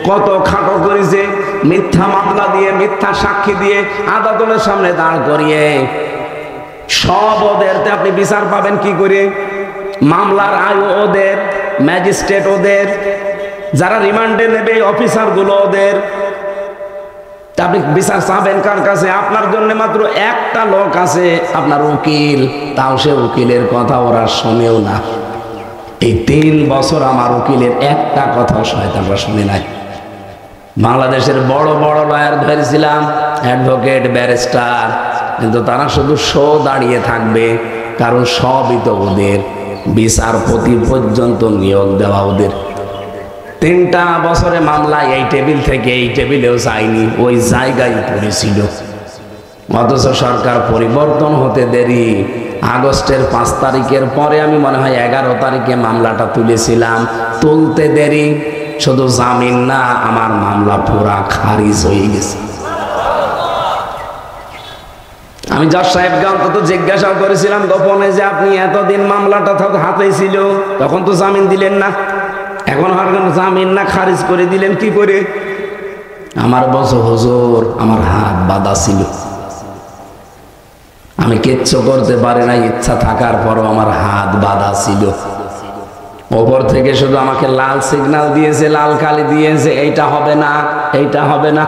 কত খাটো করেছে। মিথ্যা মামলা দিয়ে, মিথ্যা সাক্ষী দিয়ে আদালতের সামনে দাঁড় করিয়ে সব ওদেরতে আপনি বিচার পাবেন কি করে? মামলার আয়ু ওদের, ম্যাজিস্ট্রেট ওদের, যারা রিমান্ডে নেবে অফিসারগুলো ওদের। আপনি বিচার চাবেন কার কাছে? আপনার জন্য মাত্র একটা লোক আছে, আপনার উকিল। তাও সে উকিলের কথা ওরা শোনেও না। এই 3 বছর আমার উকিলের একটা কথা শয়তানরা শুনে নাই। বাংলাদেশের বড় বড় লয়ার ধরেছিলাম, অ্যাডভোকেট, ব্যারিস্টার, কিন্তু তারা শুধু শো দাঁড়িয়ে থাকবে, কারণ সবই তো ওদের। বিচারপতি পর্যন্ত নিয়োগ দেওয়া ওদের। 3টা বছরে মামলা এই টেবিল থেকে এই টেবিলেও যায়নি, ওই জায়গায় পড়েছিল। অথচ সরকার পরিবর্তন হতে দেরি। আগস্টের 5 তারিখের পরে আমি মনে হয় 11 তারিখে মামলাটা তুলেছিলাম, তুলতে দেরি। শুধু জামিন না, আমার মামলা পুরা খারিজ হয়ে গেছে। আমি জজ সাহেবকে অন্তত জিজ্ঞাসা করেছিলাম গোপনে যে আপনি এতদিন মামলাটা হাতে ছিল, তখন তো জামিন দিলেন না, এখন জামিন না খারিজ করে দিলেন কি করে? আমার বলছে হুজুর আমার হাত বাঁধা ছিল, আমি কিচ্ছু করতে পারি না, ইচ্ছা থাকার পরও আমার হাত বাঁধা ছিল। ওপর থেকে শুধু আমাকে লাল সিগন্যাল দিয়েছে, লাল কালি দিয়েছে, এইটা হবে না, এইটা হবে না।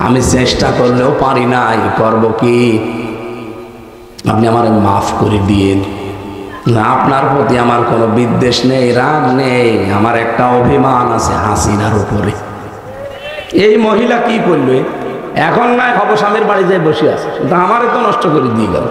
আমি চেষ্টা করলেও পারি নাই, করব কি? আপনি আমার মাফ করে দিয়েন না। আপনার প্রতি আমার কোনো বিদ্বেষ নেই, রাগ নেই, আমার একটা অভিমান আছে হাসিনার উপরে। এই মহিলা কি করবে এখন? নাই হব স্বামীর বাড়ি যাই বসে আছে, কিন্তু আমারে তো নষ্ট করে দিয়ে গেল।